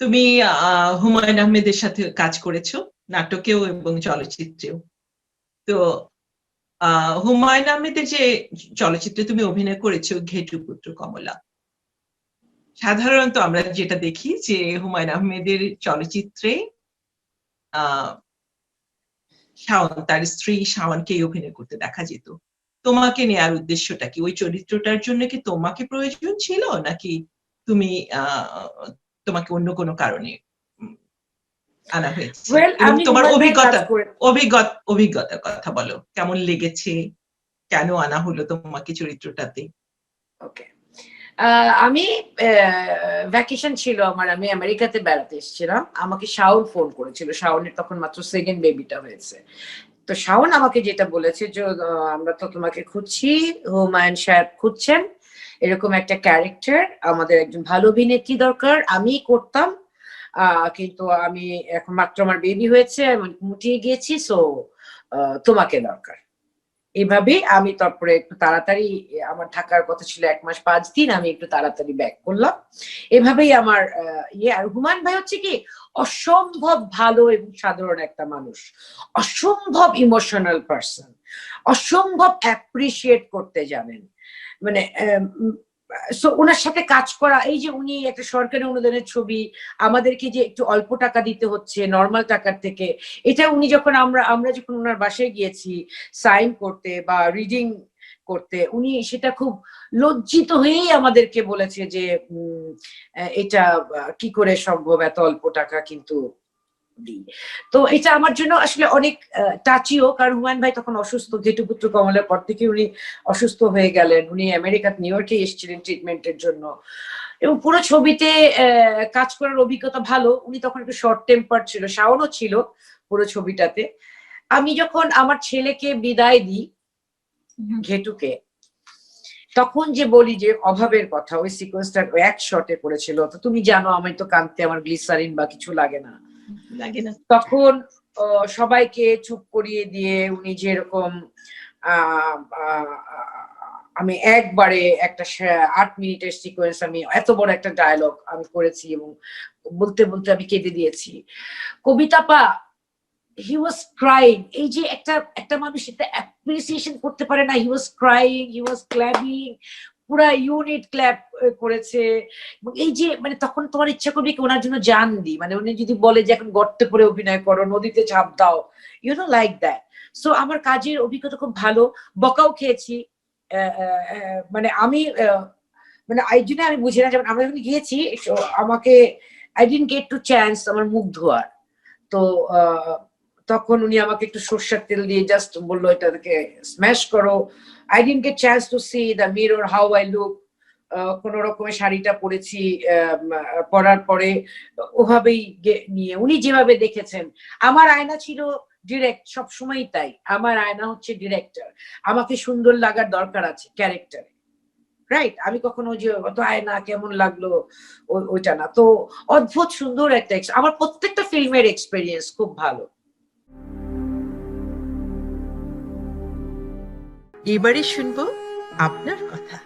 তুমি হুমায়ুন আহমেদের সাথে কাজ করেছো নাটকেও এবং চলচ্চিত্রেও। তো হুমায়ুন আহমেদের যে চলচ্চিত্রে তুমি অভিনয় করেছো ঘেটুপুত্র কমলা, সাধারণত আমরা যেটা দেখি যে হুমায়ুন আহমেদের চলচ্চিত্রে আহ শাওন, তার স্ত্রী শাওনকেই অভিনয় করতে দেখা যেত। তোমাকে নেয়ার উদ্দেশ্যটা কি? ওই চরিত্রটার জন্য কি তোমাকে প্রয়োজন ছিল, নাকি তুমি তোমাকে অন্য কোনো কারণে আনা হয়েছে? এবং আমি তোমার হুমায়ুন ভাইয়ের কাজ করে অভিজ্ঞতার কথা বলো, কেমন লেগেছে, কেন আনা হলো তোমাকে চরিত্রটাতে? ওকে, আমি ভ্যাকেশন ছিল আমার, আমি আমেরিকাতে বেড়াতে এসেছিলাম। আমাকে শাওন ফোন করেছিল, শাওনের তখন মাত্র সেকেন্ড বেবিটা হয়েছে। তো শাওন আমাকে যেটা বলেছে যে আমরা তো তোমাকে খুঁজছি, হুমায়ুন সাহেব খুঁজছেন, এরকম একটা ক্যারেক্টার, আমাদের একজন ভালো অভিনেত্রী দরকার। আমি করতাম, কিন্তু আমি এখন মাত্র আমার বেবি হয়েছে, আমি মুটিয়ে গিয়েছি, সো তোমাকে দরকার। এভাবে আমি তারপরে একটু তাড়াতাড়ি, আমার থাকার কথা ছিল 1 মাস 5 দিন, আমি একটু তাড়াতাড়ি ব্যাক করলাম। এভাবেই আমার আর হুমায়ুন ভাই হচ্ছে কি অসম্ভব ভালো এবং সাধারণ একটা মানুষ, অসম্ভব ইমোশনাল পার্সন, অসম্ভব অ্যাপ্রিসিয়েট করতে জানেন। মানে সো ওনার সাথে কাজ করা, এই যে উনি একটা সরকারি অনুদানের ছবি, আমাদেরকে যে একটু অল্প টাকা দিতে হচ্ছে নর্মাল টাকার থেকে, এটা উনি যখন আমরা যখন ওনার বাসায় গিয়েছি সাইন করতে বা রিডিং করতে, উনি সেটা খুব লজ্জিত হয়েই আমাদেরকে বলেছে যে এটা কি করে সম্ভব এত অল্প টাকা কিন্তু দিই। তো এটা আমার জন্য আসলে অনেক টাচিও, কারণ হুমায়ুন ভাই তখন অসুস্থ, ঘেটুপুত্র কমলার পর থেকে উনি অসুস্থ হয়ে গেলেন। উনি আমেরিকা নিউ ইয়র্কে এসেছিলেন ট্রিটমেন্টের জন্য, এবং পুরো ছবিতে কাজ করার অভিজ্ঞতা ভালো। উনি তখন একটু শর্ট টেম্পার ছিল, শাওনও ছিল পুরো ছবিটাতে। আমি যখন আমার ছেলেকে বিদায় দিই ঘেটুকে, তখন যে বলি যে অভাবের কথা, ওই সিকোয়েন্সটা এক শটে করেছিল। তো তুমি জানো আমি তো কাঁদতে আমার গ্লিসারিন বা কিছু লাগে না। তখন সবাইকে চুপ করিয়ে দিয়ে উনি যেরকম আমি একবারে একটা 8 মিনিটের সিকোয়েন্স, আমি এত বড় একটা ডায়লগ আমি করেছি এবং বলতে বলতে আমি কেঁদে দিয়েছি। কবিতাপা হি ওয়াজ ক্রাইং, এই যে একটা মানুষ এটা অ্যাপ্রিসিয়েশন করতে পারে না, he was crying, he was clapping, পুরা ইউনিট ক্ল্যাপ করেছে। এবং এই যে মানে তখন তোমার ইচ্ছা করবে কি ওনার জন্য জান দি, মানে উনি যদি বলে যে এখন গর্তে পরে অভিনয় করো, নদীতে ঝাঁপ দাও, you know like that. So আমার কাজের অভিজ্ঞতা খুব ভালো, বকাও খেয়েছি। মানে আমি মানে এই জন্য আমি বুঝি না, যেমন আমরা যখন গিয়েছি আমাকে I didn't get to chance আমার মুখ ধোয়ার। তো তখন উনি আমাকে একটু সর্ষের তেল দিয়ে জাস্ট বললো এটাকে স্ম্যাশ করো। I didn't gate chance to C the mirror how I look. কোন রকমের শাড়িটা পরেছি, পরার পরে ওভাবেই নিয়ে উনি যেভাবে দেখেছেন। আমার আয়না ছিল ডিরেক্ট, সবসময়ই তাই, আমার আয়না হচ্ছে ডিরেক্টর। আমাকে সুন্দর লাগার দরকার আছে ক্যারেক্টারে, রাইট? আমি কখনো যে অত আয়না কেমন লাগলো ওইটা না। তো অদ্ভুত সুন্দর একটা আমার প্রত্যেকটা ফিল্মের এক্সপেরিয়েন্স খুব ভালো। এবারে শুনবো আপনার কথা।